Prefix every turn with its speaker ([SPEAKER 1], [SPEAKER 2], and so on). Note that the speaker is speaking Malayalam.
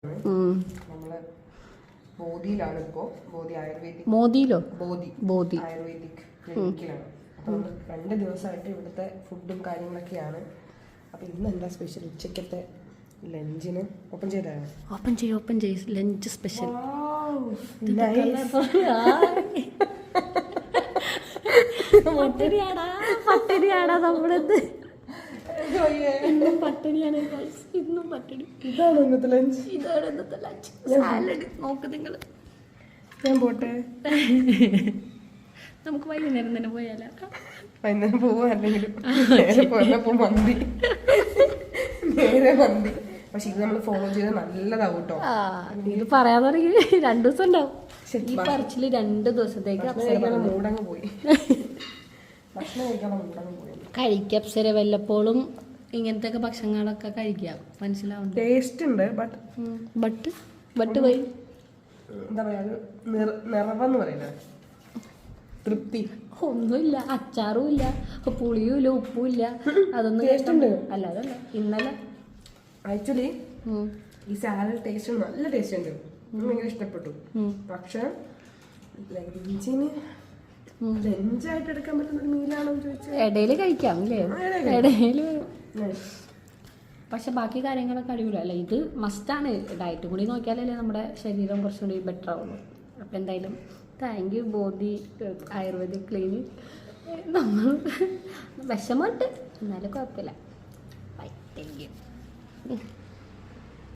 [SPEAKER 1] നമ്മള് ബോധിയിലാണ് ഇപ്പോ. ബോധി ആയുർവേദിക് ബോധി ആയുർവേദിക് ക്ലിനിക്കിലാണ്. അപ്പൊ നമ്മൾ 2 ദിവസമായിട്ട് ഇവിടുത്തെ ഫുഡും കാര്യങ്ങളൊക്കെയാണ്. അപ്പൊ ഇന്ന് എന്താ സ്പെഷ്യൽ? ഉച്ചക്കത്തെ ലഞ്ചിന് ഓപ്പൺ ചെയ്ത്
[SPEAKER 2] ലഞ്ച് സ്പെഷ്യൽ. പട്ടിണിയാടാ നമ്മളത്. ഇന്നും പട്ടിണിയാണ്. ഇന്നും പട്ടിണി.
[SPEAKER 1] ഇതാണ് ഇന്നത്തെ ലഞ്ച്.
[SPEAKER 2] സാലഡ് നോക്ക് നിങ്ങൾ.
[SPEAKER 1] ഞാൻ പോട്ടെ.
[SPEAKER 2] നമുക്ക് വൈകുന്നേരം തന്നെ പോയാലോ?
[SPEAKER 1] വൈകുന്നേരം പോവാ. അല്ലെങ്കിലും നേരെ മന്തി. പക്ഷെ ഇത് നമ്മൾ ഫോളോ ചെയ്ത് നല്ലതാവും കേട്ടോ.
[SPEAKER 2] ഇത് പറയാൻ തുടങ്ങി 2 ദിവസം ഉണ്ടാവും. ഈ പറച്ചില് 2 ദിവസത്തേക്ക്
[SPEAKER 1] മൂടങ്ങ് പോയി. ഭക്ഷണം കഴിക്കാനുള്ള മൂടങ്ങ് പോയി.
[SPEAKER 2] കഴിക്കാം അപ്സര. വല്ലപ്പോഴും ഇങ്ങനത്തെ ഒക്കെ ഭക്ഷണങ്ങളൊക്കെ കഴിക്കാം. മനസ്സിലാവും.
[SPEAKER 1] ടേസ്റ്റ് ഉണ്ട്.
[SPEAKER 2] ബട്ട് പോയി
[SPEAKER 1] എന്താ പറയാ, നിറവെന്ന് പറയുന്നത് തൃപ്തി
[SPEAKER 2] ഒന്നുമില്ല. അച്ചാറും ഇല്ല, പുളിയും ഇല്ല, ഉപ്പും ഇല്ല. അതൊന്നും
[SPEAKER 1] ടേസ്റ്റ് ഉണ്ട്.
[SPEAKER 2] അല്ല അതല്ല ഇന്നലെ
[SPEAKER 1] ആക്ച്വലി ഈ സാലഡ് ടേസ്റ്റ് നല്ല ടേസ്റ്റ് ഉണ്ട്. ഭയങ്കര ഇഷ്ടപ്പെട്ടു. പക്ഷെ ലഞ്ചായിട്ട് എടുക്കാൻ പറ്റുന്ന ഒരു മീലാണോ ചോദിച്ചാൽ
[SPEAKER 2] ഇടയില് കഴിക്കാം അല്ലേ? ഇടയില്. പക്ഷെ ബാക്കി കാര്യങ്ങളൊക്കെ അടിപൊളി അല്ല. ഇത് മസ്റ്റാണ്. ഡയറ്റ് കൂടി നോക്കിയാലല്ലേ നമ്മുടെ ശരീരം കുറച്ചുകൂടി ബെറ്റർ ആവുള്ളൂ. അപ്പം എന്തായാലും thank you Bodhi ayurvedic clinic. നമ്മൾ വിഷമമുണ്ട്, എന്നാലും കുഴപ്പമില്ല. ബൈ. Thank you.